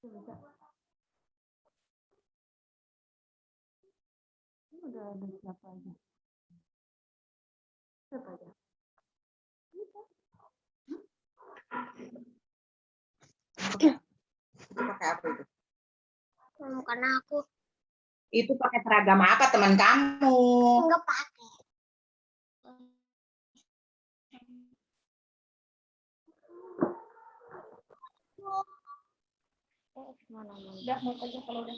Udah ada siapa aja? Siapa aja? Itu pakai apa itu? Bukan aku. Itu pakai seragam apa teman kamu? Enggak pakai. Udah mau aja kalau udah.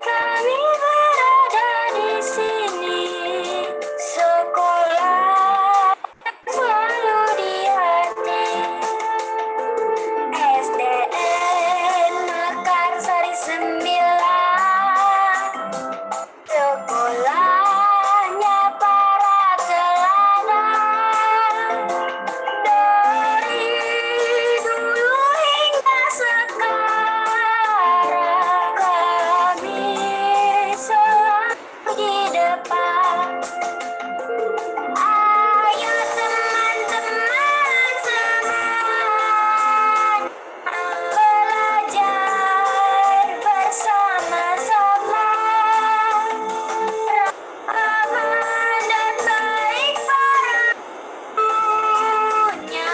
Kami berada di sini. Ayo teman-teman semuanya belajar bersama-sama. Ramah dan baik para gurunya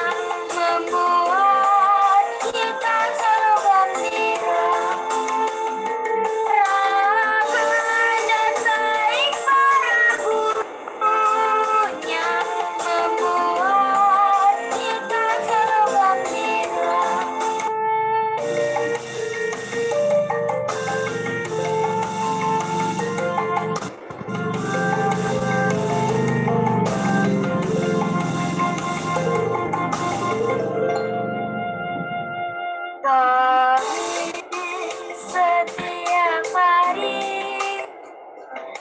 membuat kita selalu gembira. Ramah dan baik para gurunya membuat kita selalu gembira. Kami setiap hari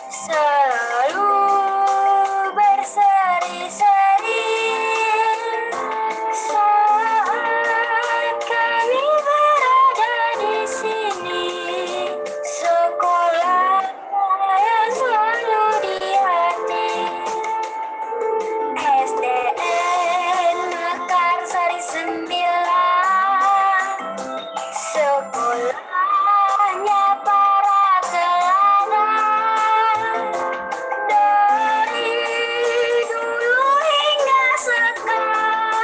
selalu berseri-seri saat kami berada di sini. Sekolah yang selalu di hati. SDN Mekarsari 9, sekolahnya para teladan. Dari dulu hingga sekarang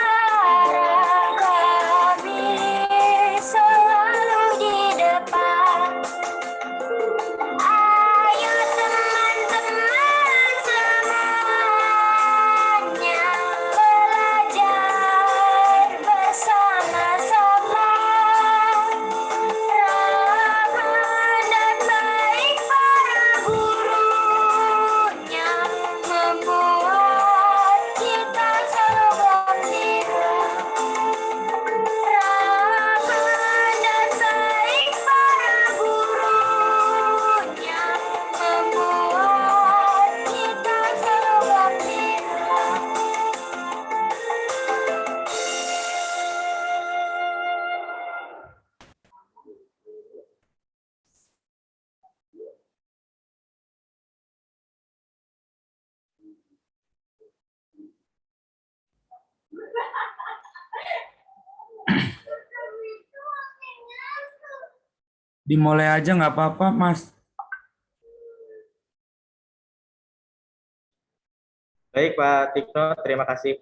kami selalu di depan. Ayo teman-teman semuanya belajar bersama-sama. Ramah dan baik para gurunya membuat kita selalu gembira. Ramah dan baik para gurunya membuat kita selalu gembira. Dimulai aja nggak apa-apa, Mas. Baik, Pak Tikno, terima kasih.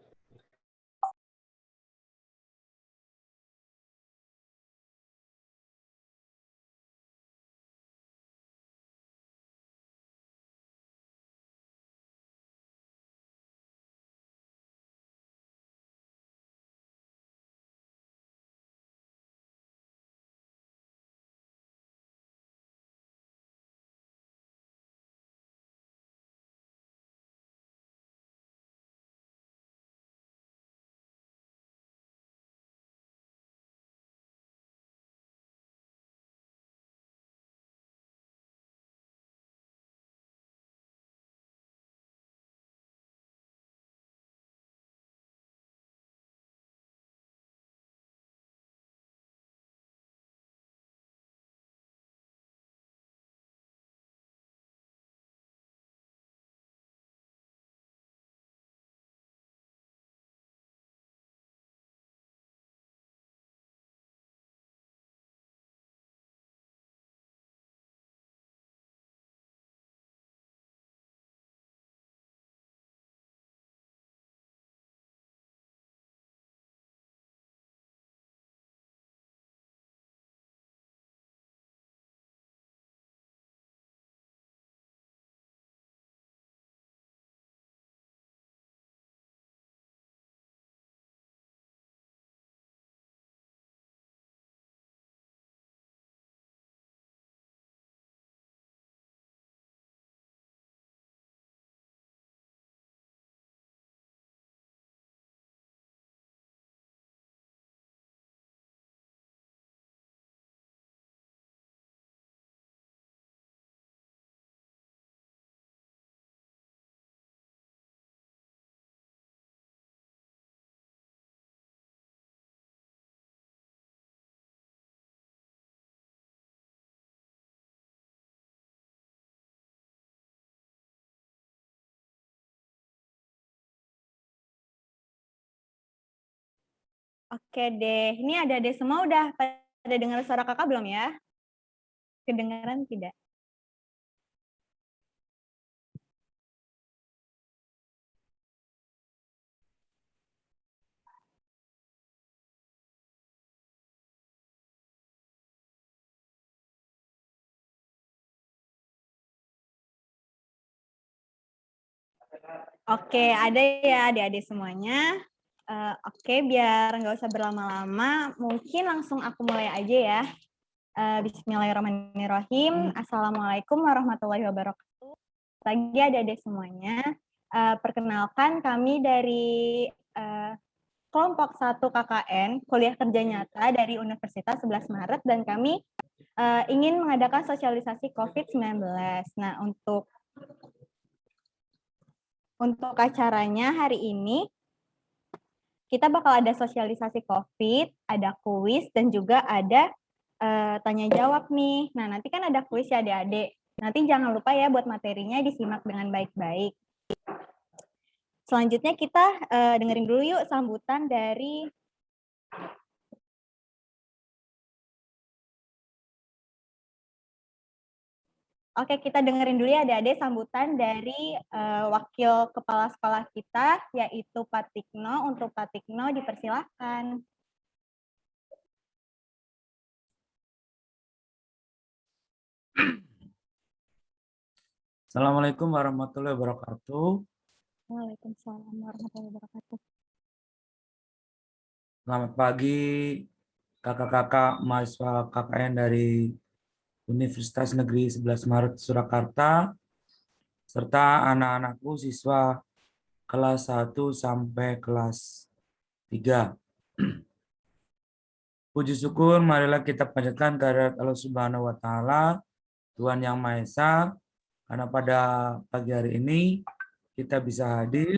Oke deh. Ini adik-adik semua udah pada dengar suara kakak belum ya? Kedengaran tidak? Oke, ada ya adik-adik semuanya. Oke, biar nggak usah berlama-lama, mungkin langsung aku mulai aja ya. Bismillahirrahmanirrahim. Assalamualaikum warahmatullahi wabarakatuh. Pagi adik-adik semuanya. Perkenalkan kami dari kelompok 1 KKN, Kuliah Kerja Nyata dari Universitas 11 Maret, dan kami ingin mengadakan sosialisasi COVID-19. Nah, untuk acaranya hari ini, kita bakal ada sosialisasi COVID, ada kuis, dan juga ada tanya jawab nih. Nah, nanti kan ada kuis ya adik-adik. Nanti jangan lupa ya buat materinya disimak dengan baik-baik. Selanjutnya kita dengerin dulu yuk sambutan dari Oke, kita dengerin dulu ya adik-adik sambutan dari wakil kepala sekolah kita, yaitu Pak Tikno. Untuk Pak Tikno, dipersilahkan. Assalamualaikum warahmatullahi wabarakatuh. Waalaikumsalam warahmatullahi wabarakatuh. Selamat pagi kakak-kakak mahasiswa KKN dari Universitas Negeri 11 Maret Surakarta, serta anak-anakku siswa kelas 1 sampai kelas 3. Puji syukur marilah kita panjatkan kehadirat Allah Subhanahu wa Ta'ala, Tuhan Yang Maha Esa, karena pada pagi hari ini kita bisa hadir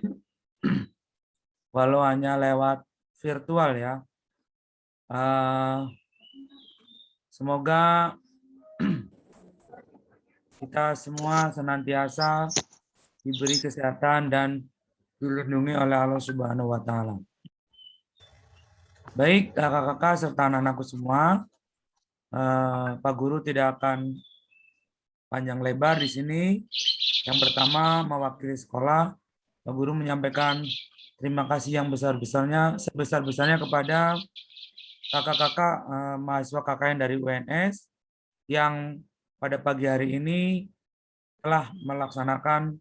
walau hanya lewat virtual ya. Semoga kita semua senantiasa diberi kesehatan dan dilindungi oleh Allah Subhanahu wa Ta'ala. Baik, kakak-kakak serta anak-anakku semua, Pak Guru tidak akan panjang lebar di sini. Yang pertama, mewakili sekolah, Pak Guru menyampaikan terima kasih yang sebesar-besarnya kepada kakak-kakak mahasiswa KKN dari UNS yang pada pagi hari ini telah melaksanakan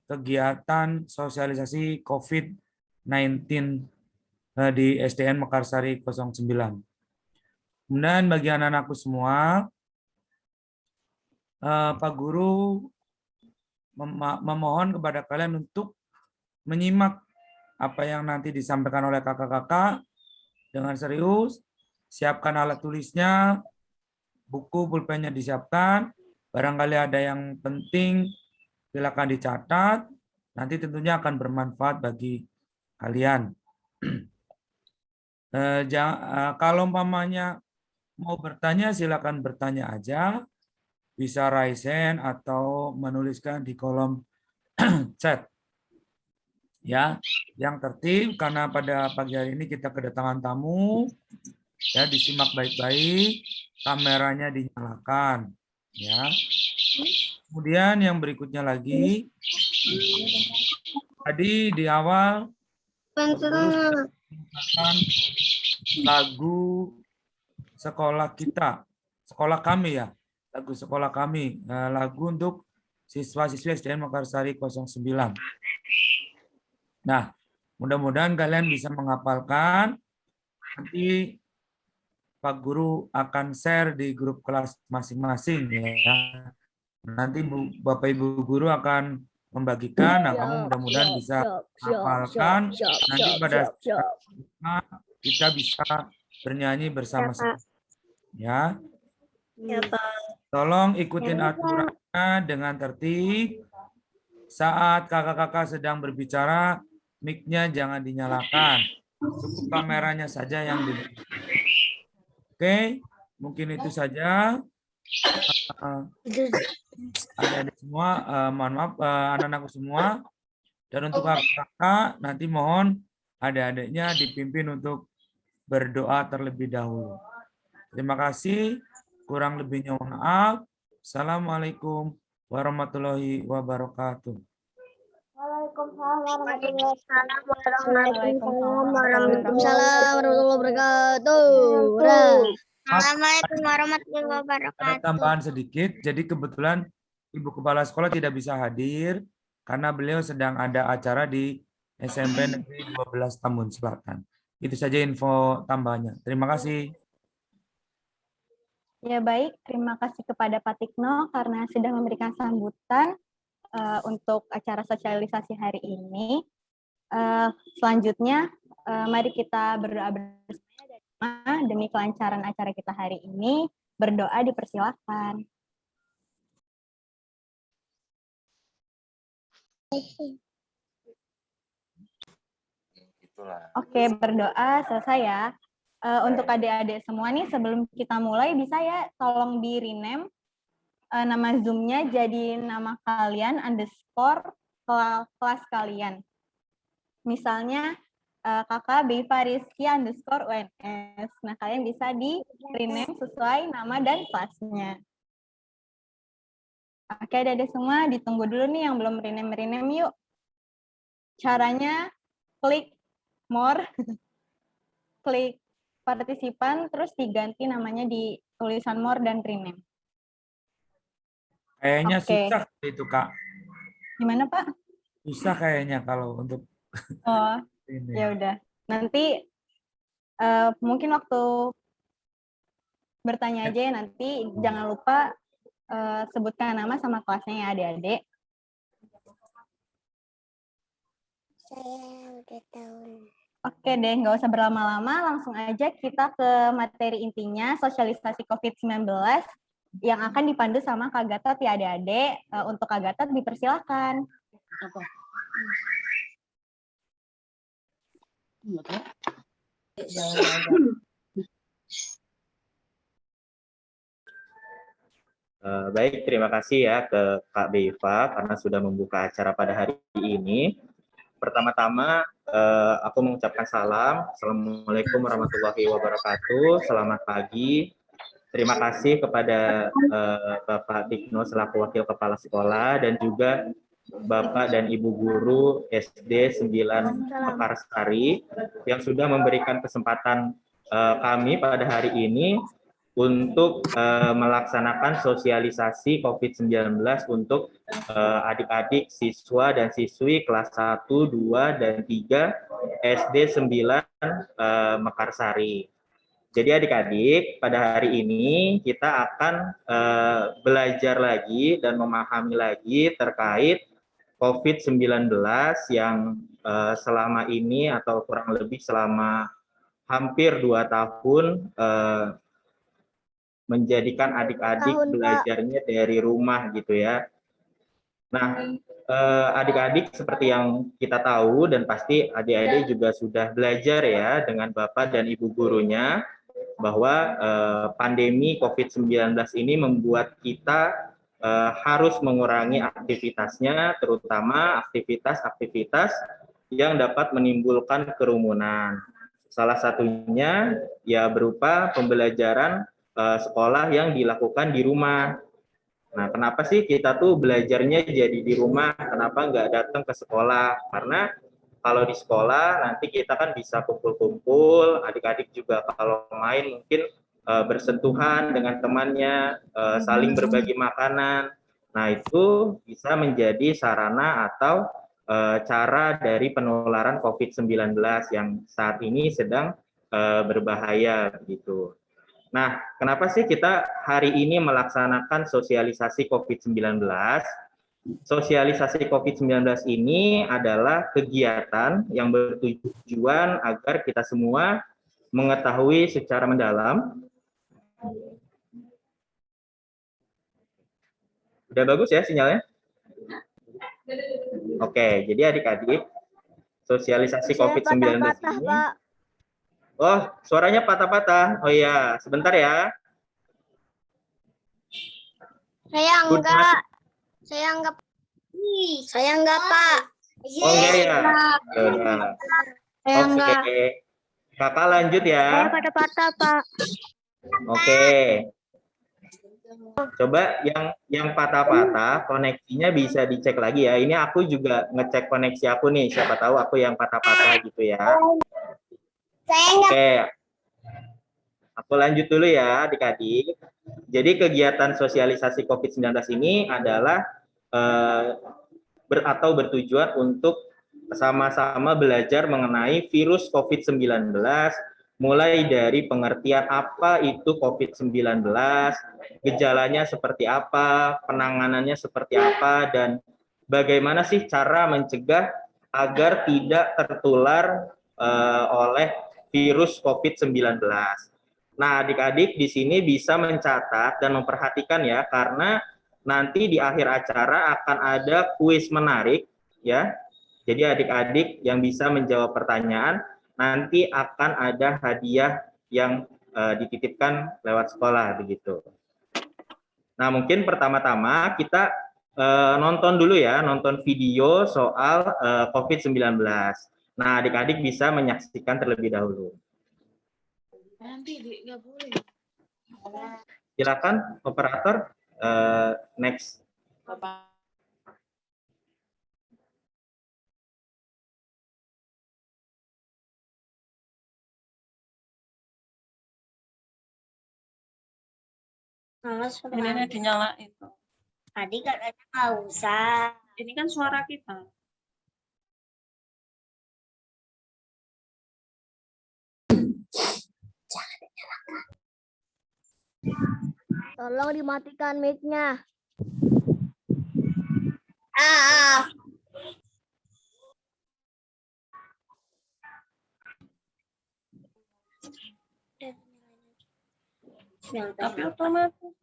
kegiatan sosialisasi COVID-19 di SDN Mekarsari 09. Kemudian bagi anak-anakku semua, Pak Guru memohon kepada kalian untuk menyimak apa yang nanti disampaikan oleh kakak-kakak dengan serius, siapkan alat tulisnya, buku pulpennya disiapkan, barangkali ada yang penting silakan dicatat, nanti tentunya akan bermanfaat bagi kalian. Kalau umpamanya mau bertanya silakan bertanya aja, bisa raise hand atau menuliskan di kolom chat. Ya, yang tertib karena pada pagi hari ini kita kedatangan tamu, ya disimak baik-baik, kameranya dinyalakan, ya. Kemudian yang berikutnya lagi, tadi di awal menyanyikan lagu sekolah kita, sekolah kami ya, lagu sekolah kami, lagu untuk siswa-siswi SDN Mekarsari 09. Nah, mudah-mudahan kalian bisa menghafalkan. Nanti Pak Guru akan share di grup kelas masing-masing ya. Nanti Bapak Ibu Guru akan membagikan. Nah, kamu mudah-mudadan bisa hafalkan. Nanti pada saat kita bisa bernyanyi bersama-sama. Ya. Tolong ikutin aturannya dengan tertib. Saat kakak-kakak sedang berbicara, mic-nya jangan dinyalakan. Cukup kameranya saja yang dibuka. Oke, mungkin itu saja. Adik-adik semua, mohon maaf, anak-anakku semua. Dan untuk kakak-kakak, nanti mohon adik-adiknya dipimpin untuk berdoa terlebih dahulu. Terima kasih. Kurang lebihnya maaf. Assalamualaikum warahmatullahi wabarakatuh. Waalaikumsalam warahmatullahi wabarakatuh. Assalamualaikum warahmatullahi Ada wabarakatuh. tambahan sedikit, jadi kebetulan Ibu Kepala Sekolah tidak bisa hadir karena beliau sedang ada acara di SMP Negeri 12 Tambun Selatan. Itu saja info tambahannya. Terima kasih. Ya baik, terima kasih kepada Pak Tikno karena sudah memberikan sambutan untuk acara sosialisasi hari ini. Selanjutnya, mari kita berdoa bersama demi kelancaran acara kita hari ini. Berdoa dipersilakan. Oke, berdoa selesai ya. Untuk adik-adik semua nih, sebelum kita mulai bisa ya tolong di rename nama Zoom-nya jadi nama kalian underscore kelas kalian. Misalnya kakak Beifa Rizky underscore UNS. Nah, kalian bisa di rename sesuai nama dan kelasnya. Oke, adik-adik semua ditunggu dulu nih yang belum rename yuk. Caranya klik more, klik partisipan, terus diganti namanya di tulisan more dan rename. Kayaknya Oke. susah itu, Kak. Gimana, Pak? Susah kayaknya kalau untuk Oh, ini. ya udah. Nanti mungkin waktu bertanya aja ya, nanti jangan lupa sebutkan nama sama kelasnya ya adik-adik. Saya udah tahu. Oke deh, nggak usah berlama-lama, langsung aja kita ke materi intinya, sosialisasi COVID-19 yang akan dipandu sama Kak Gatot ya adik-adik. Untuk Kak Gatot dipersilakan. Baik, terima kasih ya ke Kak Beifa karena sudah membuka acara pada hari ini. Pertama-tama, aku mengucapkan salam. Assalamualaikum warahmatullahi wabarakatuh. Selamat pagi. Terima kasih kepada Bapak Tikno selaku Wakil Kepala Sekolah dan juga Bapak dan Ibu Guru SD 9 Mekarsari yang sudah memberikan kesempatan kami pada hari ini untuk melaksanakan sosialisasi COVID-19 untuk adik-adik siswa dan siswi kelas 1, 2, dan 3 SD 9 Mekarsari. Jadi adik-adik, pada hari ini kita akan belajar lagi dan memahami lagi terkait COVID-19 yang selama ini atau kurang lebih selama hampir 2 tahun menjadikan adik-adik belajarnya dari rumah gitu ya. Nah, adik-adik seperti yang kita tahu dan pasti adik-adik juga sudah belajar ya dengan Bapak dan Ibu gurunya bahwa pandemi COVID-19 ini membuat kita harus mengurangi aktivitasnya, terutama aktivitas-aktivitas yang dapat menimbulkan kerumunan. Salah satunya ya berupa pembelajaran sekolah yang dilakukan di rumah. Nah, kenapa sih kita tuh belajarnya jadi di rumah? Kenapa nggak datang ke sekolah? Karena kalau di sekolah nanti kita kan bisa kumpul-kumpul, adik-adik juga kalau main mungkin bersentuhan dengan temannya, saling berbagi makanan. Nah, itu bisa menjadi sarana atau cara dari penularan COVID-19 yang saat ini sedang berbahaya begitu. Nah, kenapa sih kita hari ini melaksanakan sosialisasi COVID-19? Sosialisasi COVID-19 ini adalah kegiatan yang bertujuan agar kita semua mengetahui secara mendalam. Udah bagus ya sinyalnya? Oke, jadi adik-adik, sosialisasi COVID-19 ini. Oh, suaranya patah-patah. Oh iya, sebentar ya. Saya enggak. Saya enggak, Pak. Oh enggak ya. Saya enggak. Oke. Kakak lanjut Saya ya. patah-patah, Pak. Oke. Coba yang patah-patah koneksinya bisa dicek lagi ya. Ini aku juga ngecek koneksi aku nih. Siapa tahu aku yang patah-patah gitu ya. Oke. Aku lanjut dulu ya adik-adik. Jadi kegiatan sosialisasi COVID-19 ini adalah atau bertujuan untuk sama-sama belajar mengenai virus COVID-19, mulai dari pengertian apa itu COVID-19, gejalanya seperti apa, penanganannya seperti apa, dan bagaimana sih cara mencegah agar tidak tertular oleh virus COVID-19. Nah, adik-adik di sini bisa mencatat dan memperhatikan ya, karena nanti di akhir acara akan ada kuis menarik ya. Jadi adik-adik yang bisa menjawab pertanyaan nanti akan ada hadiah yang dititipkan lewat sekolah begitu. Nah, mungkin pertama-tama kita nonton dulu ya, nonton video soal COVID-19. Nah, adik-adik bisa menyaksikan terlebih dahulu. Nanti nggak boleh. Silakan operator, next. Ini dinyala itu. Tadi katanya nggak usah. Ini kan suara kita. Tolong dimatikan mic-nya. Ah. Tapi otomatis.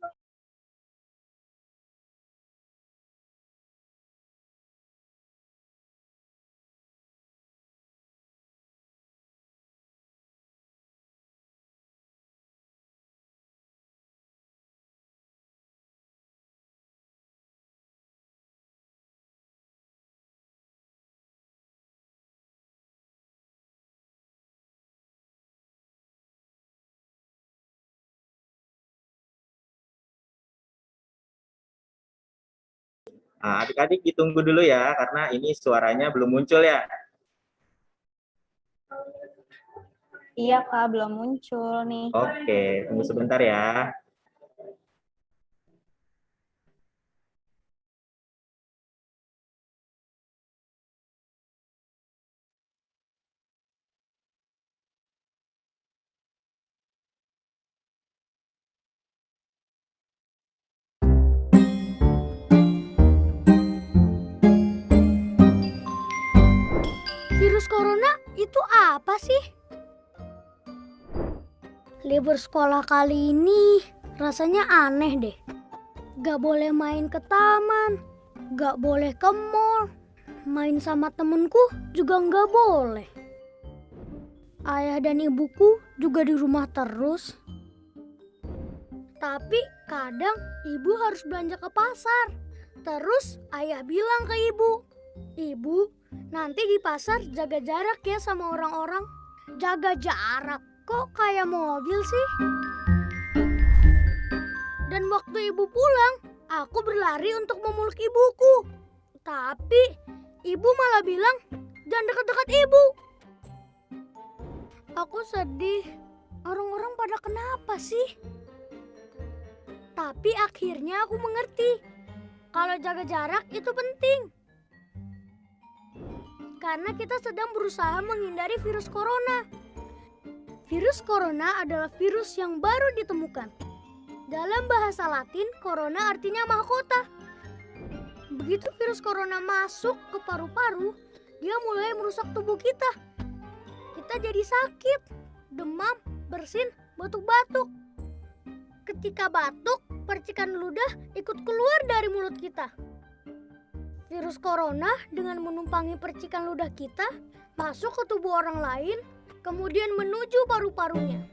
Nah, adik-adik ditunggu dulu ya, karena ini suaranya belum muncul ya. Iya, Kak, belum muncul nih. Oke, tunggu sebentar ya. Virus corona itu apa sih? Libur sekolah kali ini rasanya aneh deh. Gak boleh main ke taman, gak boleh ke mall, main sama temenku juga gak boleh. Ayah dan ibuku juga di rumah terus. Tapi kadang ibu harus belanja ke pasar. Terus ayah bilang ke ibu, "Ibu, nanti di pasar jaga jarak ya sama orang-orang." Jaga jarak? Kok kayak mobil sih? Dan waktu ibu pulang, aku berlari untuk memeluk ibuku. Tapi ibu malah bilang, "Jangan dekat-dekat ibu." Aku sedih. Orang-orang pada kenapa sih? Tapi akhirnya aku mengerti. Kalau jaga jarak itu penting. Karena kita sedang berusaha menghindari virus corona. Virus corona adalah virus yang baru ditemukan. Dalam bahasa Latin, corona artinya mahkota. Begitu virus corona masuk ke paru-paru, dia mulai merusak tubuh kita. Kita jadi sakit, demam, bersin, batuk-batuk. Ketika batuk, percikan ludah ikut keluar dari mulut kita. Virus corona dengan menumpangi percikan ludah kita masuk ke tubuh orang lain, kemudian menuju paru-parunya.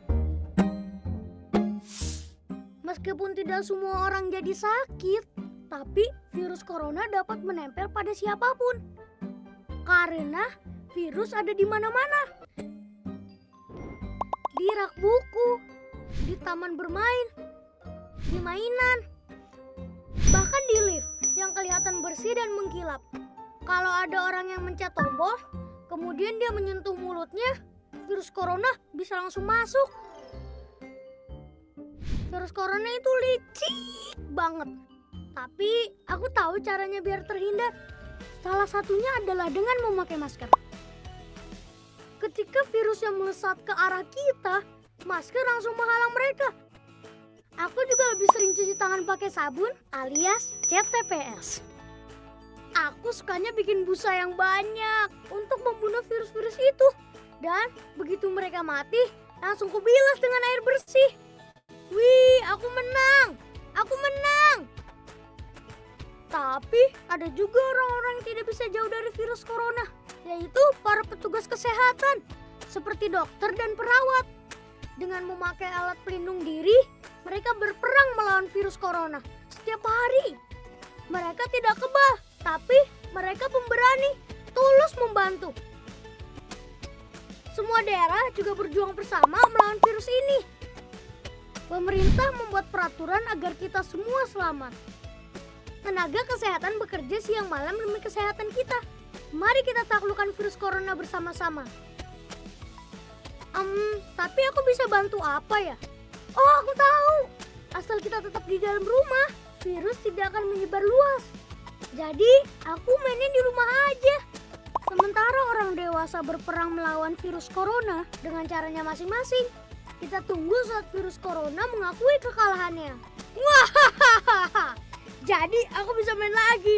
Meskipun tidak semua orang jadi sakit, tapi virus corona dapat menempel pada siapapun. Karena virus ada di mana-mana. di rak buku, di taman bermain, di mainan, bahkan di lift yang kelihatan bersih dan mengkilap. Kalau ada orang yang mencet tombol, kemudian dia menyentuh mulutnya, virus corona bisa langsung masuk. Virus corona itu licik banget. Tapi aku tahu caranya biar terhindar. Salah satunya adalah dengan memakai masker. Ketika virus yang melesat ke arah kita, masker langsung menghalang mereka. Aku juga lebih sering cuci tangan pakai sabun alias cat TPS. Aku sukanya bikin busa yang banyak untuk membunuh virus-virus itu. Dan begitu mereka mati, langsung kubilas dengan air bersih. Wih, aku menang! Aku menang! Tapi ada juga orang-orang yang tidak bisa jauh dari virus corona, yaitu para petugas kesehatan, seperti dokter dan perawat. Dengan memakai alat pelindung diri, mereka berperang melawan virus corona setiap hari. Mereka tidak kebal, tapi mereka pemberani, tulus membantu. Semua daerah juga berjuang bersama melawan virus ini. Pemerintah membuat peraturan agar kita semua selamat. Tenaga kesehatan bekerja siang malam demi kesehatan kita. Mari kita taklukkan virus corona bersama-sama. Tapi aku bisa bantu apa ya? Oh, aku tahu. Asal kita tetap di dalam rumah, virus tidak akan menyebar luas. Jadi, aku mainnya di rumah aja. Sementara orang dewasa berperang melawan virus corona dengan caranya masing-masing. Kita tunggu saat virus corona mengakui kekalahannya. Wah, jadi aku bisa main lagi.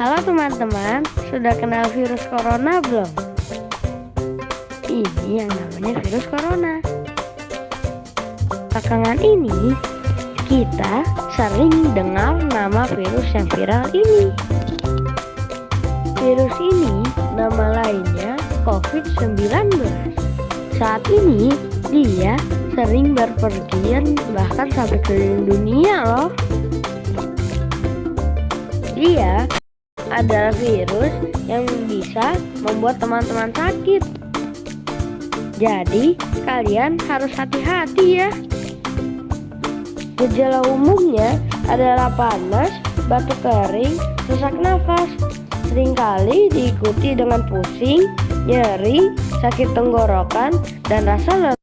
Halo teman-teman, sudah kenal virus corona belum? Ini yang namanya virus corona. Belakangan ini, kita sering dengar nama virus yang viral ini. Virus ini nama lainnya COVID-19. Saat ini, dia sering berpergian bahkan sampai keliling dunia loh. Dia adalah virus yang bisa membuat teman-teman sakit. Jadi, kalian harus hati-hati ya. Gejala umumnya adalah panas, batuk kering, sesak nafas. Seringkali diikuti dengan pusing, nyeri, sakit tenggorokan, dan rasa lelah.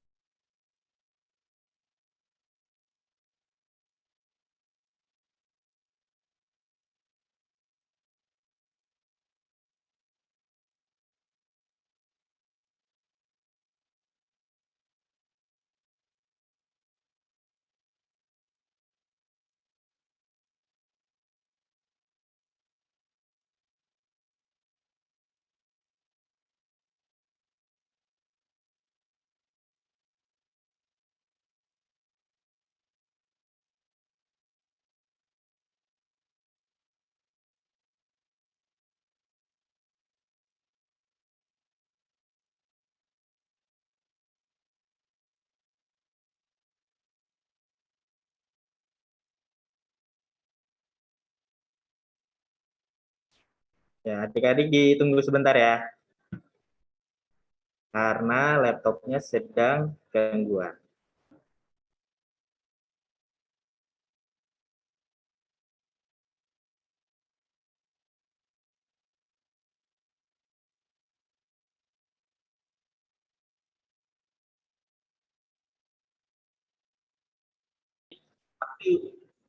Ya, adik-adik ditunggu sebentar ya. Karena laptopnya sedang gangguan.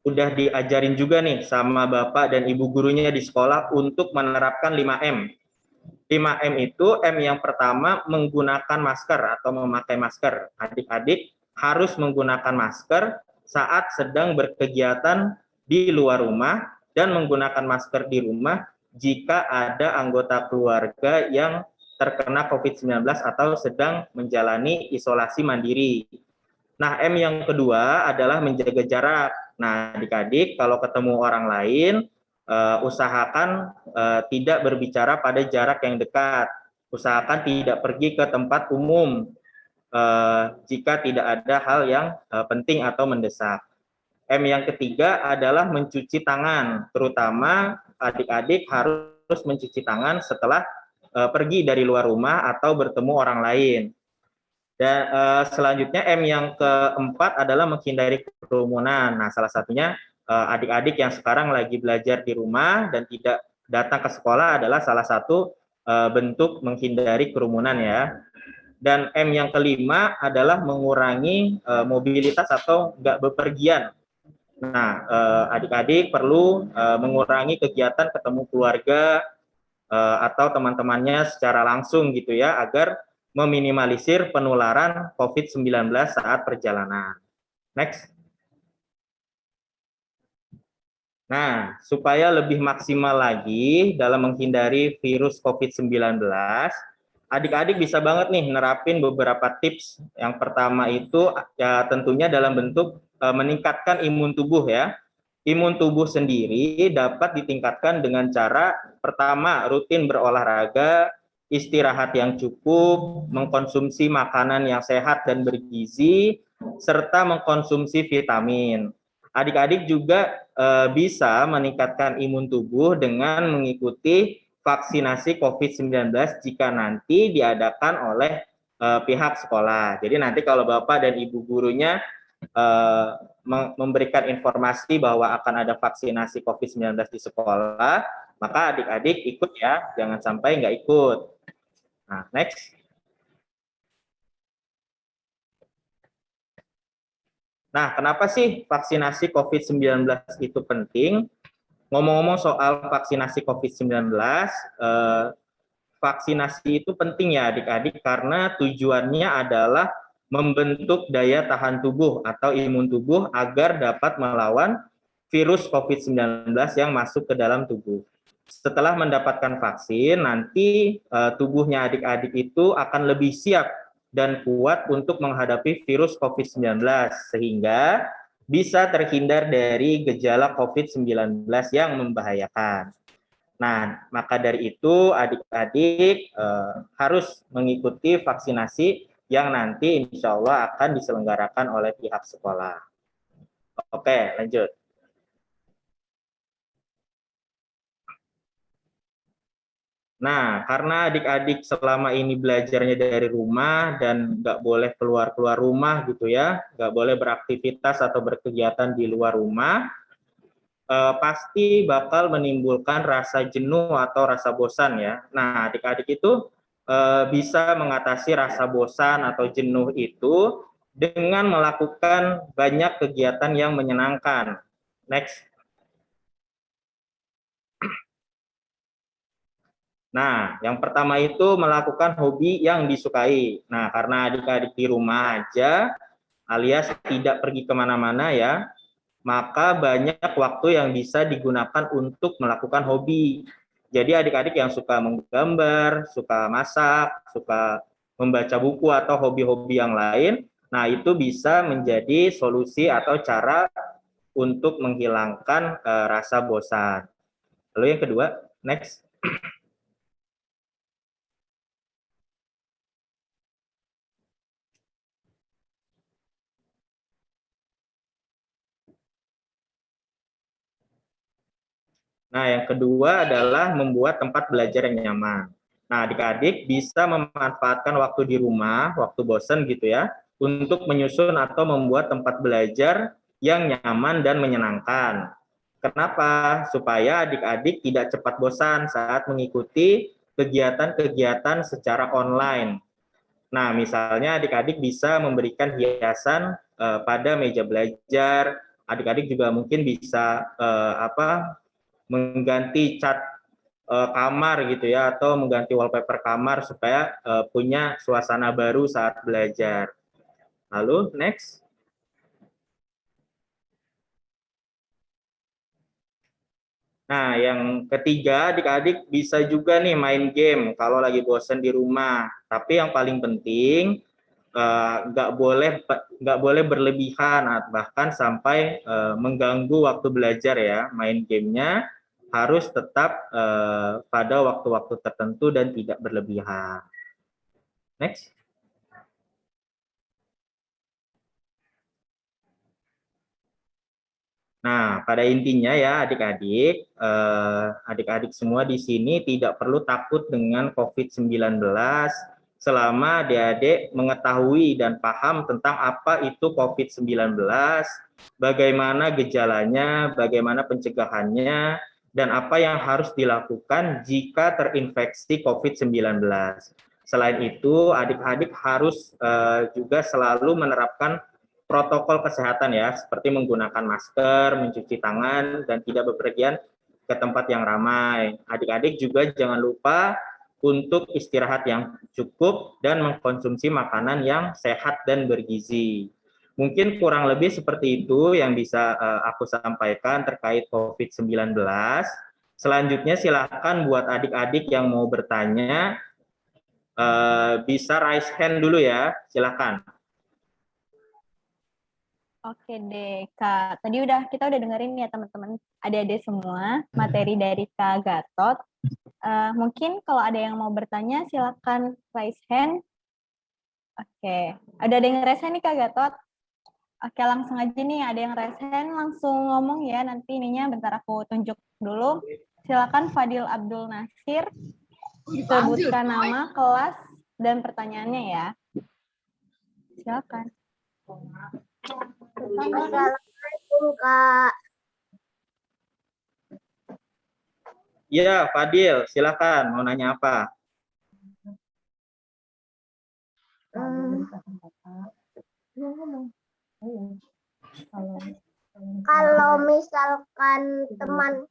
Udah diajarin juga nih sama Bapak dan Ibu gurunya di sekolah untuk menerapkan 5M. 5M itu, M yang pertama menggunakan masker atau memakai masker. Adik-adik harus menggunakan masker saat sedang berkegiatan di luar rumah dan menggunakan masker di rumah jika ada anggota keluarga yang terkena COVID-19 atau sedang menjalani isolasi mandiri. Nah, M yang kedua adalah menjaga jarak. Nah, adik-adik kalau ketemu orang lain, usahakan tidak berbicara pada jarak yang dekat. Usahakan tidak pergi ke tempat umum jika tidak ada hal yang penting atau mendesak. M yang ketiga adalah mencuci tangan, terutama adik-adik harus mencuci tangan setelah pergi dari luar rumah atau bertemu orang lain. Dan selanjutnya M yang keempat adalah menghindari kerumunan. Nah, salah satunya adik-adik yang sekarang lagi belajar di rumah dan tidak datang ke sekolah adalah salah satu bentuk menghindari kerumunan ya. Dan M yang kelima adalah mengurangi mobilitas atau nggak bepergian. Nah, adik-adik perlu mengurangi kegiatan ketemu keluarga atau teman-temannya secara langsung gitu ya, agar meminimalisir penularan COVID-19 saat perjalanan. Next. Nah, supaya lebih maksimal lagi dalam menghindari virus COVID-19, adik-adik bisa banget nih nerapin beberapa tips. Yang pertama itu ya tentunya dalam bentuk meningkatkan imun tubuh ya. Imun tubuh sendiri dapat ditingkatkan dengan cara pertama rutin berolahraga, istirahat yang cukup, mengkonsumsi makanan yang sehat dan bergizi, serta mengkonsumsi vitamin. Adik-adik juga bisa meningkatkan imun tubuh dengan mengikuti vaksinasi COVID-19 jika nanti diadakan oleh pihak sekolah. Jadi nanti kalau Bapak dan Ibu gurunya memberikan informasi bahwa akan ada vaksinasi COVID-19 di sekolah, maka adik-adik ikut ya, jangan sampai nggak ikut. Nah, next. Nah, kenapa sih vaksinasi COVID-19 itu penting? Ngomong-ngomong soal vaksinasi COVID-19, vaksinasi itu penting ya adik-adik karena tujuannya adalah membentuk daya tahan tubuh atau imun tubuh agar dapat melawan virus COVID-19 yang masuk ke dalam tubuh. Setelah mendapatkan vaksin, nanti tubuhnya adik-adik itu akan lebih siap dan kuat untuk menghadapi virus COVID-19, sehingga bisa terhindar dari gejala COVID-19 yang membahayakan. Nah, maka dari itu adik-adik harus mengikuti vaksinasi yang nanti insya Allah akan diselenggarakan oleh pihak sekolah. Oke, lanjut. Nah, karena adik-adik selama ini belajarnya dari rumah dan nggak boleh keluar-keluar rumah gitu ya, nggak boleh beraktivitas atau berkegiatan di luar rumah, pasti bakal menimbulkan rasa jenuh atau rasa bosan ya. Nah, adik-adik itu bisa mengatasi rasa bosan atau jenuh itu dengan melakukan banyak kegiatan yang menyenangkan. Next. Nah, yang pertama itu melakukan hobi yang disukai. Nah, karena adik-adik di rumah aja, alias tidak pergi kemana-mana ya, maka banyak waktu yang bisa digunakan untuk melakukan hobi. Jadi adik-adik yang suka menggambar, suka masak, suka membaca buku atau hobi-hobi yang lain, nah itu bisa menjadi solusi atau cara untuk menghilangkan rasa bosan. Lalu yang kedua, next. Nah, yang kedua adalah membuat tempat belajar yang nyaman. Nah, adik-adik bisa memanfaatkan waktu di rumah, waktu bosan gitu ya, untuk menyusun atau membuat tempat belajar yang nyaman dan menyenangkan. Kenapa? Supaya adik-adik tidak cepat bosan saat mengikuti kegiatan-kegiatan secara online. Nah, misalnya adik-adik bisa memberikan hiasan pada meja belajar, adik-adik juga mungkin bisa mengganti cat kamar gitu ya, atau mengganti wallpaper kamar supaya punya suasana baru saat belajar. Lalu next. Nah, yang ketiga, adik-adik bisa juga nih main game kalau lagi bosan di rumah. Tapi yang paling penting nggak boleh berlebihan, bahkan sampai mengganggu waktu belajar ya. Main gamenya harus tetap pada waktu-waktu tertentu dan tidak berlebihan. Next. Nah, pada intinya ya adik-adik, adik-adik semua di sini tidak perlu takut dengan COVID-19 selama adik-adik mengetahui dan paham tentang apa itu COVID-19, bagaimana gejalanya, bagaimana pencegahannya, dan apa yang harus dilakukan jika terinfeksi COVID-19. Selain itu, adik-adik harus juga selalu menerapkan protokol kesehatan ya, seperti menggunakan masker, mencuci tangan, dan tidak bepergian ke tempat yang ramai. Adik-adik juga jangan lupa untuk istirahat yang cukup dan mengkonsumsi makanan yang sehat dan bergizi. Mungkin kurang lebih seperti itu yang bisa aku sampaikan terkait COVID-19. Selanjutnya silakan buat adik-adik yang mau bertanya, bisa raise hand dulu ya, silakan. Oke deh, Kak. Tadi kita udah dengerin ya teman-teman, adik-adik semua, materi dari Kak Gatot. Mungkin kalau ada yang mau bertanya, silakan raise hand. Oke, ada yang raise hand nih Kak Gatot? Oke, langsung aja nih, ada yang raise hand, langsung ngomong ya, nanti ininya bentar aku tunjuk dulu. Silakan Fadil Abdul Nasir, sebutkan nama, kelas, dan pertanyaannya ya. Silakan. Assalamualaikum, Kak. Iya, Fadil, silakan. Mau nanya apa? Kalau misalkan teman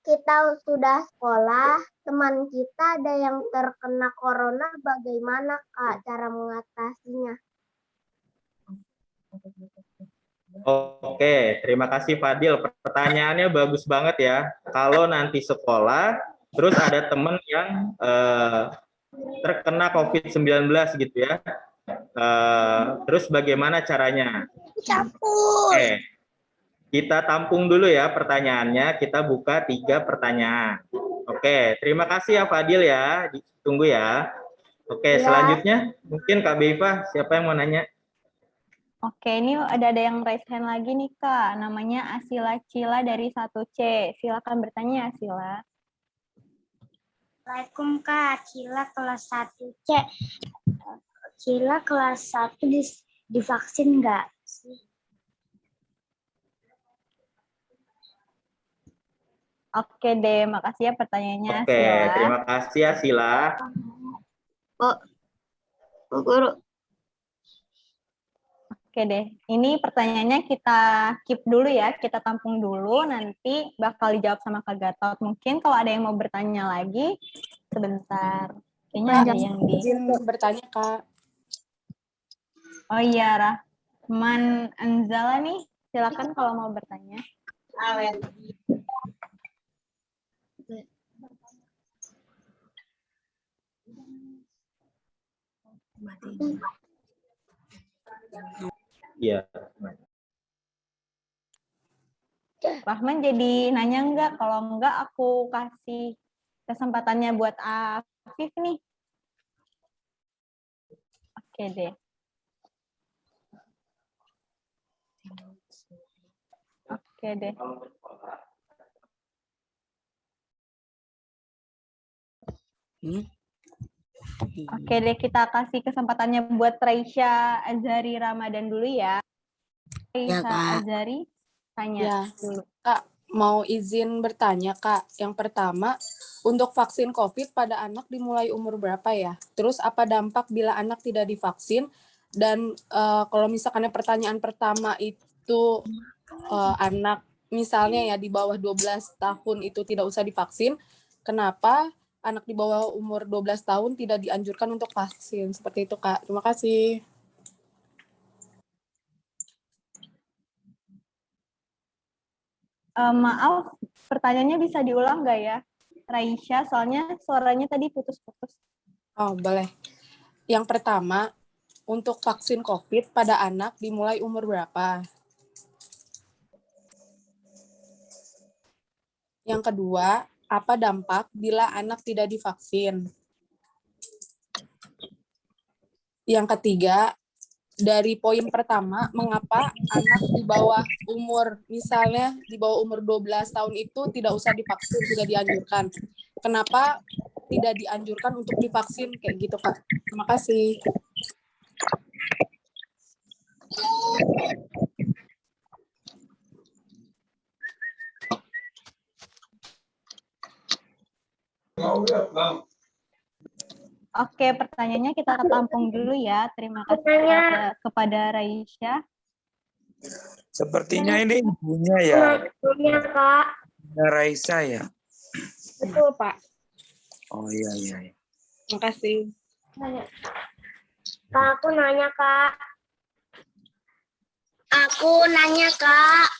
kita sudah sekolah, teman kita ada yang terkena corona, bagaimana Kak cara mengatasinya? Oke, terima kasih Fadil. Pertanyaannya bagus banget ya. Kalau nanti sekolah, terus ada teman yang terkena COVID-19 gitu ya. Terus bagaimana caranya? Oke, kita tampung dulu ya pertanyaannya. Kita buka 3 pertanyaan. Oke, terima kasih ya Fadil ya. Ditunggu ya. Oke, selanjutnya mungkin Kak Beifa, siapa yang mau nanya? Oke, ini ada yang raise hand lagi nih Kak. Namanya Asila Cila dari 1C. Silakan bertanya Asila. Assalamualaikum Kak, Cila kelas 1C. Cila kelas 1 divaksin nggak sih? Oke deh, makasih ya pertanyaannya Oke, Asila. terima kasih Asila. Bu Guru. Oke deh, ini pertanyaannya kita keep dulu ya, kita tampung dulu, nanti bakal dijawab sama Kak Gatot. Mungkin kalau ada yang mau bertanya lagi, sebentar. Kayaknya ada yang izin bertanya, Kak. Oh iya, Rahman Anzala nih, silakan kalau mau bertanya. Iya. Rahman jadi nanya enggak? Kalau enggak aku kasih kesempatannya buat Afif nih. Oke deh. Oke deh. Oke deh, kita kasih kesempatannya buat Raisya Azhari Ramadan dulu ya. Raisya Azhari, tanya dulu. Kak, mau izin bertanya, Kak. Yang pertama, untuk vaksin COVID pada anak dimulai umur berapa ya? Terus apa dampak bila anak tidak divaksin? Dan kalau misalkan pertanyaan pertama itu anak misalnya ya di bawah 12 tahun itu tidak usah divaksin, kenapa anak di bawah umur 12 tahun tidak dianjurkan untuk vaksin. Seperti itu, Kak. Terima kasih. Maaf, pertanyaannya bisa diulang nggak ya, Raisya? Soalnya suaranya tadi putus-putus. Oh, boleh. Yang pertama, untuk vaksin COVID pada anak dimulai umur berapa? Yang kedua, apa dampak bila anak tidak divaksin? Yang ketiga, dari poin pertama, mengapa anak di bawah umur, misalnya di bawah umur 12 tahun itu tidak usah divaksin, tidak dianjurkan. Kenapa tidak dianjurkan untuk divaksin? Kayak gitu, Kak. Terima kasih. Oke, pertanyaannya kita tampung dulu ya. Terima kasih kepada Raisya. Sepertinya ini ibunya ya. Iya, Kak. Raisa ya. Betul, Pak. Oh iya iya. Terima kasih. Kak, aku nanya, Kak. Aku nanya, Kak.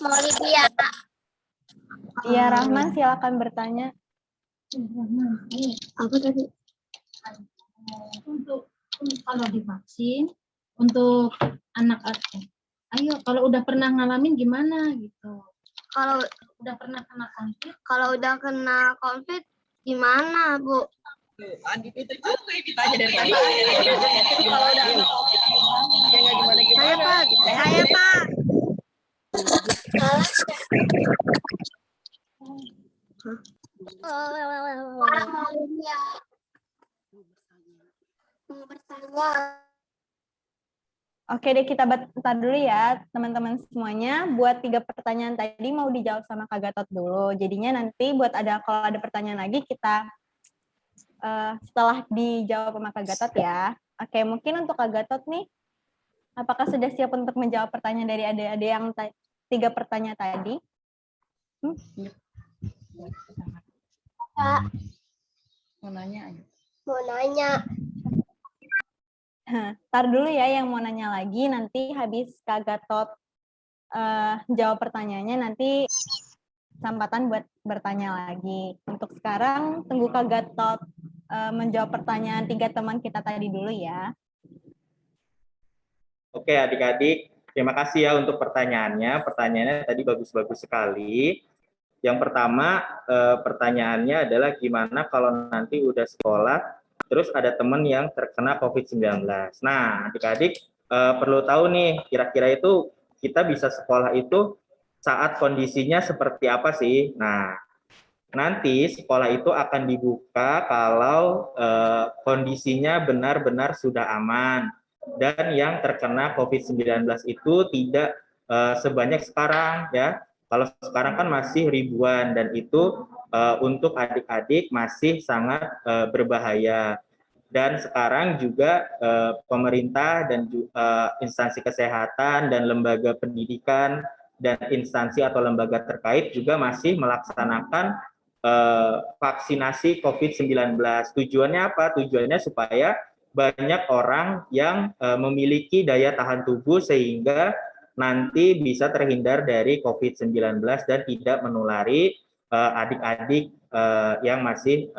Mau Lydia. Iya, Rahman, silakan bertanya. Apa tadi? Untuk kalau divaksin, untuk anak ayo kalau udah pernah ngalamin gimana gitu. Kalau Udah pernah kena COVID, udah kena COVID gimana, Bu? Andi itu juga ditanya dari tadi. Kalau udah kena COVID gimana? Saya, Pak. Saya, Pak. Mau bertanya. Oke deh, kita bentar dulu ya, teman-teman semuanya. Buat 3 pertanyaan tadi mau dijawab sama Kak Gatot dulu. Jadinya nanti kalau ada pertanyaan lagi, kita setelah dijawab sama Kak Gatot ya. Oke, mungkin untuk Kak Gatot nih, apakah sudah siap untuk menjawab pertanyaan dari adik-adik yang 3 pertanyaan tadi? Kak, mau nanya aja. mau nanya. Ntar dulu ya yang mau nanya lagi, nanti habis Kak Gatot jawab pertanyaannya, nanti kesempatan buat bertanya lagi. Untuk sekarang, tunggu Kak Gatot menjawab pertanyaan 3 teman kita tadi dulu ya. Oke, adik-adik, terima kasih ya untuk pertanyaannya. Pertanyaannya tadi bagus-bagus sekali. Yang pertama, pertanyaannya adalah gimana kalau nanti udah sekolah, terus ada teman yang terkena COVID-19. Nah, adik-adik perlu tahu nih, kira-kira itu kita bisa sekolah itu saat kondisinya seperti apa sih? Nah, nanti sekolah itu akan dibuka kalau kondisinya benar-benar sudah aman dan yang terkena COVID-19 itu tidak sebanyak sekarang ya. Kalau sekarang kan masih ribuan dan itu untuk adik-adik masih sangat berbahaya. Dan sekarang juga pemerintah dan instansi kesehatan dan lembaga pendidikan dan instansi atau lembaga terkait juga masih melaksanakan vaksinasi COVID-19. Tujuannya apa? Tujuannya supaya banyak orang yang memiliki daya tahan tubuh sehingga nanti bisa terhindar dari COVID-19 dan tidak menulari adik-adik yang masih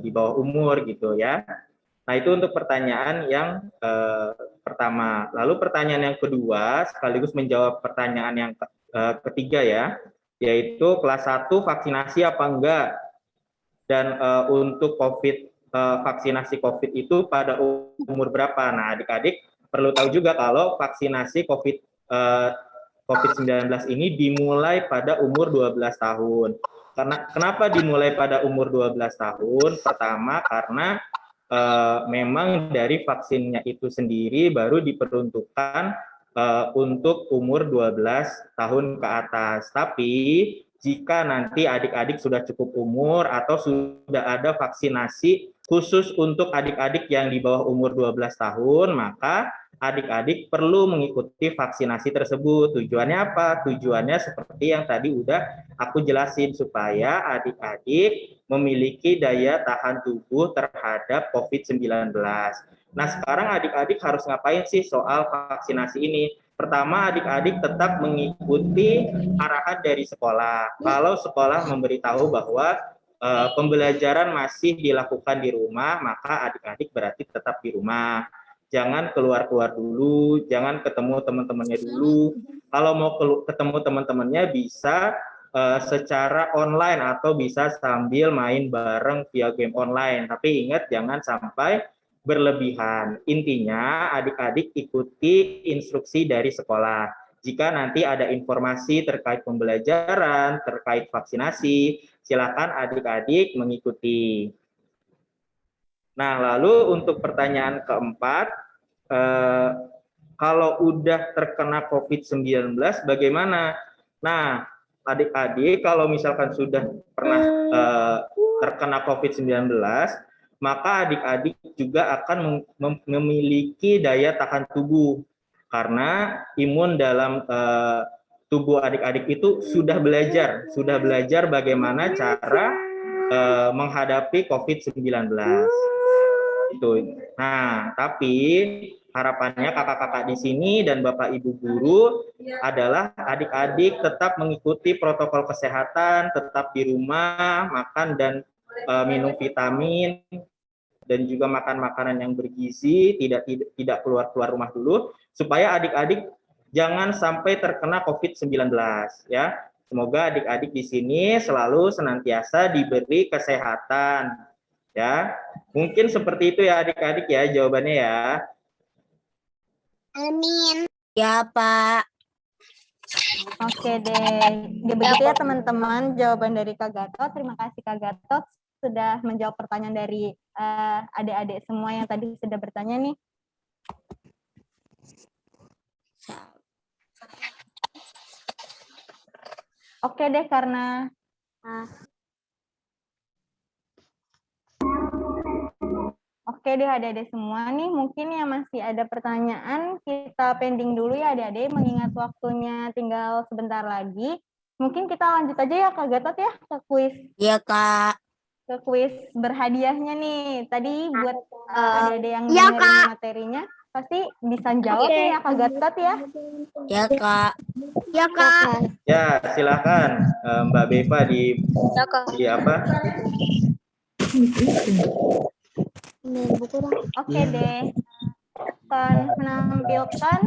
di bawah umur gitu ya. Nah, itu untuk pertanyaan yang pertama. Lalu pertanyaan yang kedua sekaligus menjawab pertanyaan yang ketiga ya, yaitu kelas 1 vaksinasi apa enggak? Dan untuk vaksinasi COVID itu pada umur berapa? Nah, adik-adik perlu tahu juga kalau vaksinasi COVID-19 ini dimulai pada umur 12 tahun. Kenapa dimulai pada umur 12 tahun? Pertama, karena memang dari vaksinnya itu sendiri baru diperuntukkan untuk umur 12 tahun ke atas. Tapi jika nanti adik-adik sudah cukup umur atau sudah ada vaksinasi khusus untuk adik-adik yang di bawah umur 12 tahun, maka adik-adik perlu mengikuti vaksinasi tersebut. Tujuannya apa? Tujuannya seperti yang tadi udah aku jelasin, supaya adik-adik memiliki daya tahan tubuh terhadap COVID-19. Nah, sekarang adik-adik harus ngapain sih soal vaksinasi ini? Pertama, adik-adik tetap mengikuti arahan dari sekolah. Kalau sekolah memberitahu bahwa pembelajaran masih dilakukan di rumah, maka adik-adik berarti tetap di rumah. Jangan keluar-keluar dulu, jangan ketemu teman-temannya dulu. Kalau mau ketemu teman-temannya bisa secara online atau bisa sambil main bareng via game online. Tapi ingat, jangan sampai berlebihan. Intinya adik-adik ikuti instruksi dari sekolah. Jika nanti ada informasi terkait pembelajaran, terkait vaksinasi, silakan adik-adik mengikuti. Nah, lalu untuk pertanyaan keempat, kalau udah terkena COVID-19 bagaimana? Nah, adik-adik kalau misalkan sudah pernah terkena COVID-19, maka adik-adik juga akan memiliki daya tahan tubuh, karena imun dalam tubuh adik-adik itu sudah belajar bagaimana cara menghadapi COVID-19. Itu. Nah, tapi harapannya kakak-kakak di sini dan Bapak Ibu guru adalah adik-adik tetap mengikuti protokol kesehatan, tetap di rumah, makan dan minum vitamin, dan juga makan makanan yang bergizi, tidak keluar rumah dulu, supaya adik-adik jangan sampai terkena COVID-19 ya. Semoga adik-adik di sini selalu senantiasa diberi kesehatan ya. Mungkin seperti itu ya adik-adik ya jawabannya ya. Amin. Ya, Pak. Oke deh. Begitu ya teman-teman jawaban dari Kak Gatot. Terima kasih Kak Gatot sudah menjawab pertanyaan dari adik-adik semua yang tadi sudah bertanya nih. Oke deh, karena oke deh adik-adik semua nih, mungkin yang masih ada pertanyaan kita pending dulu ya adik-adik, mengingat waktunya tinggal sebentar lagi. Mungkin kita lanjut aja ya Kak Gatot ya ke kuis. Iya, Kak. Ke kuis berhadiahnya nih. Tadi buat adik-adik yang Iya, dengerin Kak. materinya pasti bisa jawab ya Kak Gatot ya. Iya, Kak. Iya, Kak. Ya, silakan Mbak Beva di apa? Oke deh. Akan menampilkan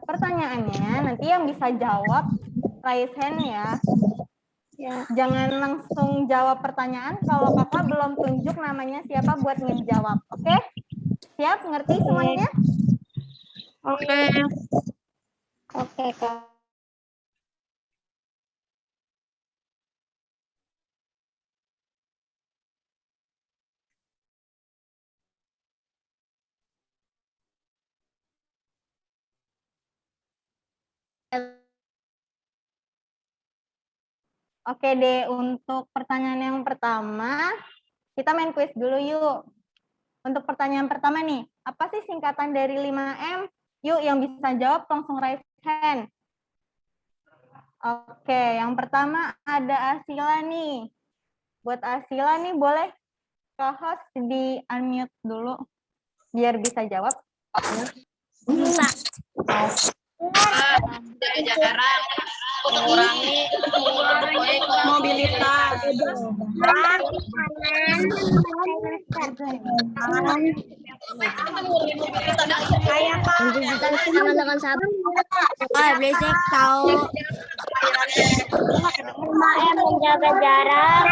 pertanyaannya. Nanti yang bisa jawab raise hand ya. Jangan langsung jawab pertanyaan kalau kakak belum tunjuk namanya siapa buat ngejawab. Oke? Siap? Ngerti semuanya? Oke. Oke, Kak. Oke deh, untuk pertanyaan yang pertama, kita main quiz dulu yuk. Untuk pertanyaan pertama nih, apa sih singkatan dari 5M? Yuk, yang bisa jawab langsung raise hand. Oke, yang pertama ada Asila nih. Buat Asila nih, boleh co-host di unmute dulu, biar bisa jawab. Bisa. Jaga jarak, mengurangi mobilitas. Dengan sabar. Berisik tahu. 5M menjaga jarak.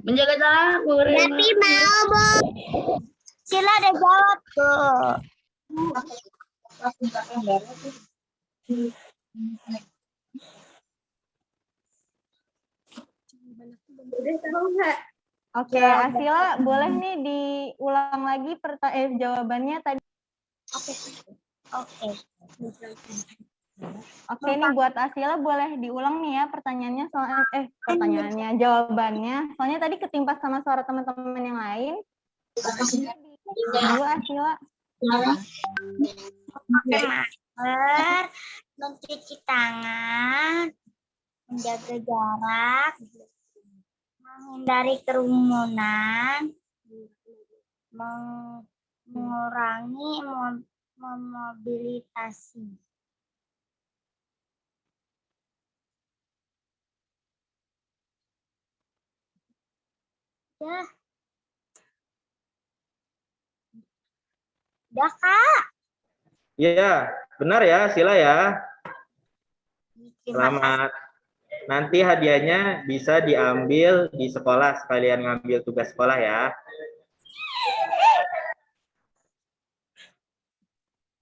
Menjaga jarak, Tapi mau, Bu. Sila ada jawab, Bu. Oke, Asila, boleh nih diulang lagi jawabannya tadi. Oke. Oke, nih buat Asila boleh diulang nih ya pertanyaannya, pertanyaannya, jawabannya. Soalnya tadi ketimpa sama suara teman-teman yang lain. Dulu Asila. Pakai masker, mencuci tangan, menjaga jarak, menghindari kerumunan, mengurangi memobilisasi. Ya. Udah, Kak. Iya, benar ya, Sila ya. Terima kasih. Selamat. Nanti hadiahnya bisa diambil di sekolah, sekalian ngambil tugas sekolah ya.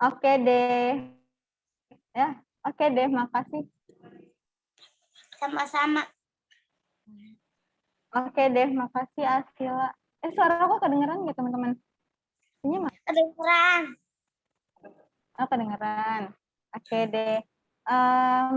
Oke deh. Ya, oke deh, makasih. Sama-sama. Oke deh, makasih Asila. Suara aku kedengeran nggak teman-teman? Kedengeran. Oh, kedengeran. Oke deh.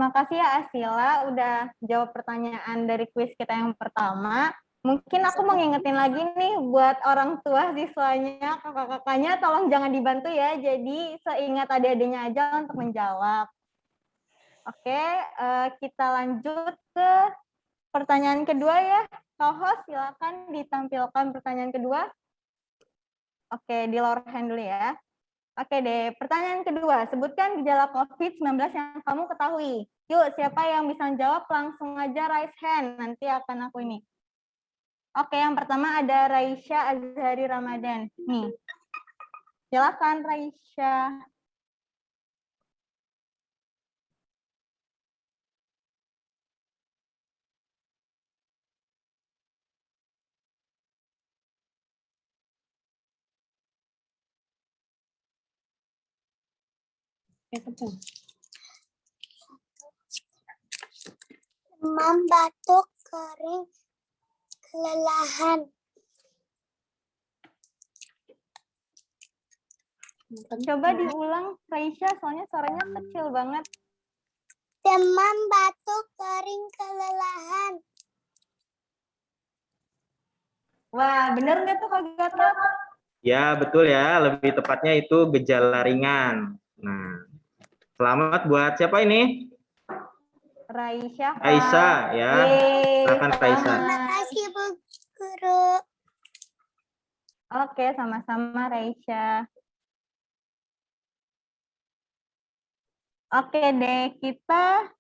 Makasih ya Asila udah jawab pertanyaan dari kuis kita yang pertama. Mungkin aku mau ngingetin lagi nih buat orang tua siswanya, kakak-kakaknya tolong jangan dibantu ya. Jadi seingat adik-adiknya aja untuk menjawab. Oke, kita lanjut ke pertanyaan kedua ya. Co-host silakan ditampilkan pertanyaan kedua. Oke, di lower hand dulu ya. Oke deh, pertanyaan kedua. Sebutkan gejala COVID-19 yang kamu ketahui. Yuk, siapa yang bisa jawab langsung aja raise hand. Nanti akan aku ini. Oke, yang pertama ada Raisya Azhari Ramadan. Nih, silakan Raisya. Demam, batuk, kering, kelelahan. Coba diulang Raisya, soalnya suaranya kecil banget. Demam, batuk, kering, kelelahan. Wah, bener nggak tuh Kak Gatot? Ya, betul ya. Lebih tepatnya itu gejala ringan. Nah, selamat buat siapa ini? Raisya, Kak. Aisyah ya. Silakan Raisya. Terima kasih, Bu Guru. Oke, sama-sama Raisya. Oke deh, kita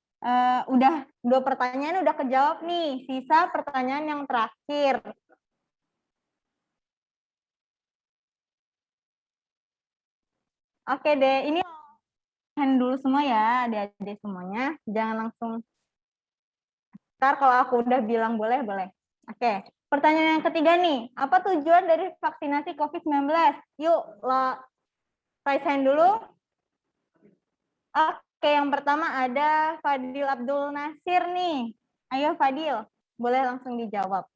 udah 2 pertanyaan udah kejawab nih. Sisa pertanyaan yang terakhir. Oke deh, ini hand dulu semua ya, adik-adik semuanya. Jangan langsung. Ntar kalau aku udah bilang boleh, boleh. Oke, pertanyaan yang ketiga nih. Apa tujuan dari vaksinasi COVID-19? Yuk, raise hand dulu. Oke, yang pertama ada Fadil Abdul Nasir nih. Ayo Fadil, boleh langsung dijawab.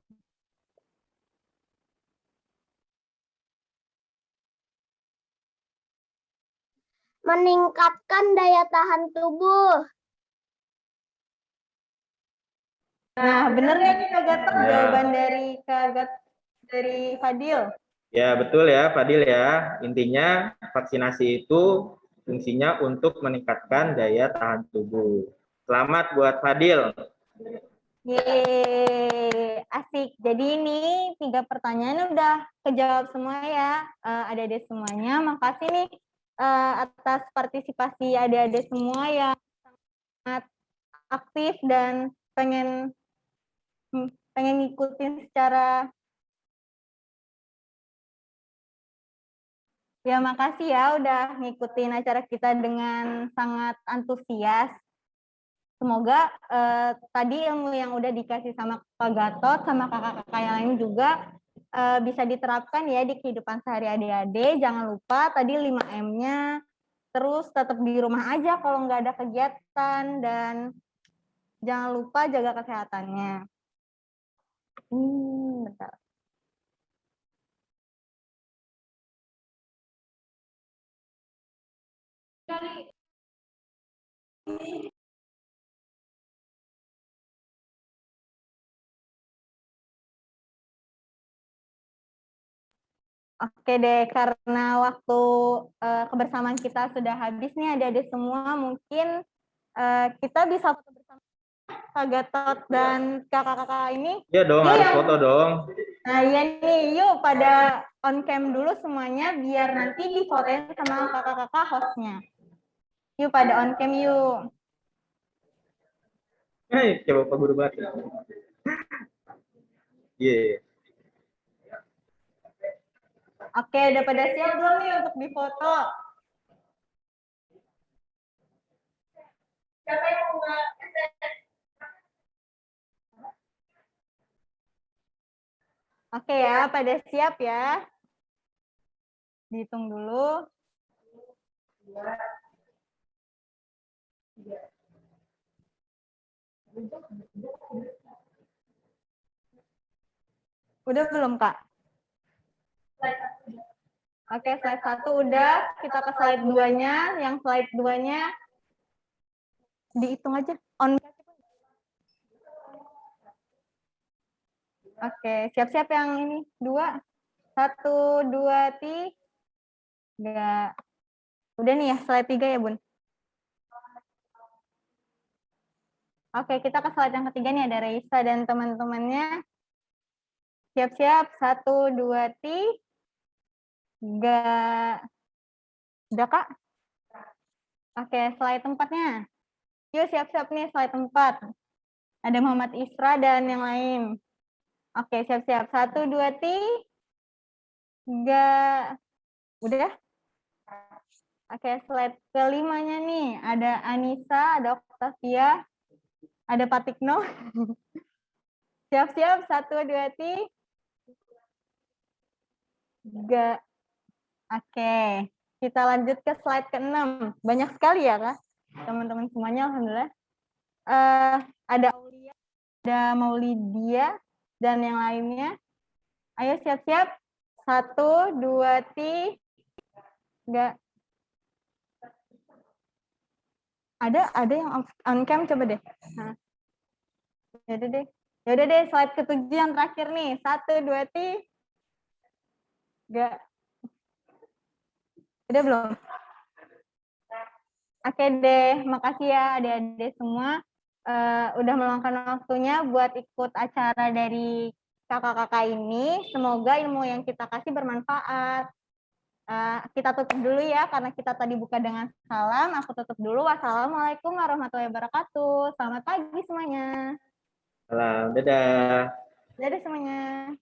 Meningkatkan daya tahan tubuh. Nah, bener nggak nih Kak Gatot Ya. jawaban dari Fadil? Ya, betul ya, Fadil ya. Intinya vaksinasi itu fungsinya untuk meningkatkan daya tahan tubuh. Selamat buat Fadil. Yeay, asik. Jadi ini 3 pertanyaan udah kejawab semua ya, adik-adik semuanya. Makasih nih atas partisipasi adik-adik semua yang sangat aktif dan pengen ngikutin secara. Ya, makasih ya udah ngikutin acara kita dengan sangat antusias. Semoga tadi ilmu yang udah dikasih sama Kak Gatot, sama kakak-kakak yang lain juga bisa diterapkan ya di kehidupan sehari adik-adik. Jangan lupa tadi 5M-nya, terus tetap di rumah aja kalau nggak ada kegiatan, dan jangan lupa jaga kesehatannya. Bentar. Oke deh, karena waktu kebersamaan kita sudah habis nih adik-adik semua, mungkin kita bisa foto bersama Kak Gatot dan kakak-kakak ini. Iya dong, Yuk harus yang- foto dong. Nah iya nih, yuk pada on cam dulu semuanya biar nanti difotoin sama kakak-kakak hostnya. Yuk pada on cam yuk. Coba Pak Guru banget. Iya. Oke, udah pada siap belum nih untuk difoto? Oke ya, pada siap ya. Dihitung dulu. Udah belum, Kak? Oke, slide 1 udah. Kita ke slide 2-nya. Yang slide 2-nya dihitung aja. On. Oke, siap-siap yang ini. 2. 1, 2, 3. Udah nih ya, slide 3 ya, Bun? Oke, kita ke slide yang ketiga nih. Ada Reisa dan teman-temannya. Siap-siap. 1, 2, 3. Udah, Kak? Oke, slide 4-nya. Yuk, siap-siap nih slide 4. Ada Muhammad Isra dan yang lain. Oke, siap-siap. 1, 2, 3. Udah? Oke, slide ke-5-nya nih. Ada Anissa, ada Octavia, ada Patikno. Siap-siap. 1, 2, 3. Oke, kita lanjut ke slide ke-6. Banyak sekali ya, Kak? Teman-teman semuanya, alhamdulillah. Ada Aulia, ada Maulidia, dan yang lainnya. Ayo siap-siap. 1, 2, 3. Ada yang on cam, coba deh. Nah. Yaudah deh. Yaudah deh, slide ke-7 yang terakhir nih. 1, 2, 3. Udah belum? Oke deh, makasih ya adik-adik semua. Udah meluangkan waktunya buat ikut acara dari kakak-kakak ini. Semoga ilmu yang kita kasih bermanfaat. Kita tutup dulu ya, karena kita tadi buka dengan salam. Aku tutup dulu. Wassalamualaikum warahmatullahi wabarakatuh. Selamat pagi semuanya. Salam, dadah. Dadah semuanya.